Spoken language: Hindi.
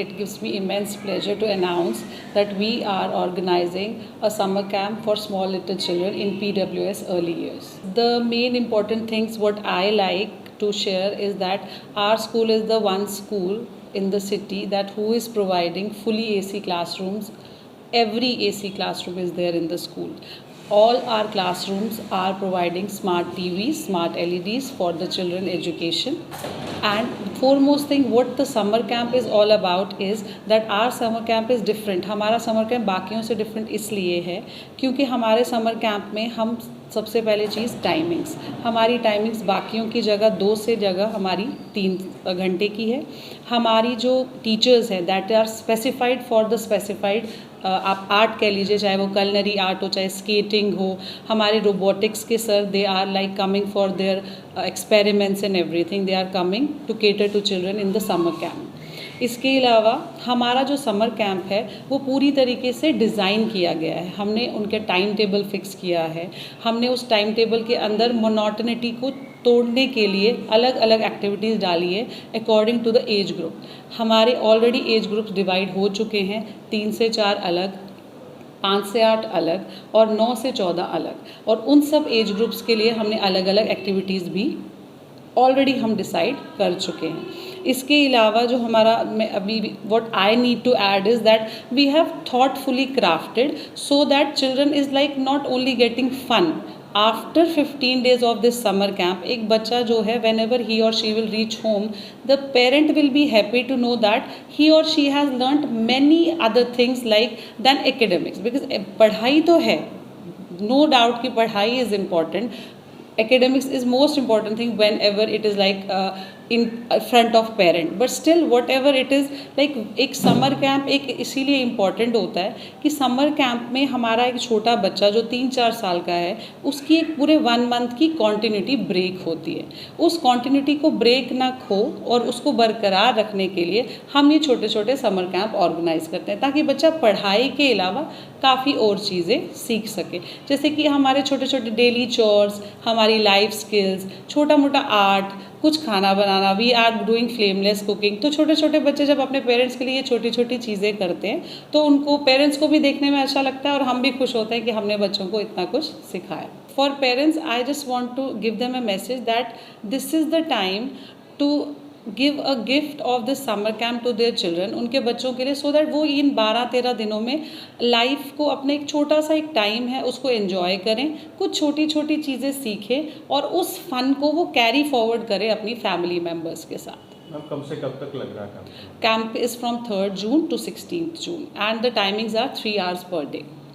it gives me immense pleasure to announce that we are organizing a summer camp for small little children in PWS early years. The main important things what I like to share is that our school is the one school in the city that who is providing fully AC classrooms. Every AC classroom is there in the school. All our classrooms are providing smart TVs, smart LEDs for the children education. And foremost thing what the summer camp is all about is that our summer camp is different. हमारा summer camp बाकियों से different इसलिए है क्योंकि हमारे summer camp में हम सबसे पहले चीज़ टाइमिंग्स, हमारी टाइमिंग्स बाकियों की जगह 2 से जगह हमारी 3 घंटे की है. हमारी जो टीचर्स हैं that are specified for the specified, आप आर्ट कह लीजिए, चाहे वो कलनरी आर्ट हो, चाहे स्केटिंग हो. हमारे रोबोटिक्स के sir they are like coming for their experiments and everything. They are coming to cater to children in the summer camp. इसके अलावा हमारा जो समर कैंप है वो पूरी तरीके से डिज़ाइन किया गया है. हमने उनके टाइम टेबल फिक्स किया है. हमने उस टाइम टेबल के अंदर मोनोटोनिटी को तोड़ने के लिए अलग अलग एक्टिविटीज़ डाली है according to the age group. हमारे ऑलरेडी एज ग्रुप्स डिवाइड हो चुके हैं, 3 से 4 अलग, 5 से 8 अलग और 9 से 14 अलग. और उन सब एज ग्रुप्स के लिए हमने अलग अलग एक्टिविटीज़ भी ऑलरेडी हम डिसाइड कर चुके हैं. इसके अलावा जो हमारा अभी what I need to add is that we have thoughtfully crafted so that children is like not only getting fun. After 15 days of this summer camp एक बच्चा जो है whenever he or she will reach home the parent will be happy to know that he or she has learned many other things like than academics. Because पढ़ाई तो है, नो डाउट कि पढ़ाई is important. Academics is most important thing whenever it is like in front of parent, but still whatever it is like एक समर कैंप एक इसीलिए इम्पॉर्टेंट होता है कि समर कैंप में हमारा एक छोटा बच्चा जो 3-4 साल का है उसकी एक पूरे 1 month की कॉन्टिन्यूटी ब्रेक होती है. उस कॉन्टिन्यूटी को ब्रेक ना हो और उसको बरकरार रखने के लिए हम ये छोटे छोटे समर कैंप ऑर्गेनाइज करते हैं ताकि बच्चा पढ़ाई के अलावा काफ़ी और चीज़ें सीख सके. जैसे कि हमारे छोटे छोटे डेली चोर्स, हमारी लाइफ स्किल्स, छोटा मोटा आर्ट, कुछ खाना बनाना, we are doing flameless cooking. तो छोटे छोटे बच्चे जब अपने पेरेंट्स के लिए छोटी छोटी चीज़ें करते हैं तो उनको पेरेंट्स को भी देखने में अच्छा लगता है और हम भी खुश होते हैं कि हमने बच्चों को इतना कुछ सिखाया. For parents I just want to give them a message that this is the time to give a gift of this summer camp to their children, उनके बच्चों के लिए, सो दैट वो इन 12-13 दिनों में लाइफ को अपने एक छोटा सा एक टाइम है उसको एंजॉय करें, कुछ छोटी छोटी चीज़ें सीखें और उस फन को वो कैरी फॉरवर्ड करें अपनी फैमिली मेम्बर्स के साथ. कब से कब तक लग रहा है camp? Is from 3rd June to 16th June and the timings are 3 hours per day.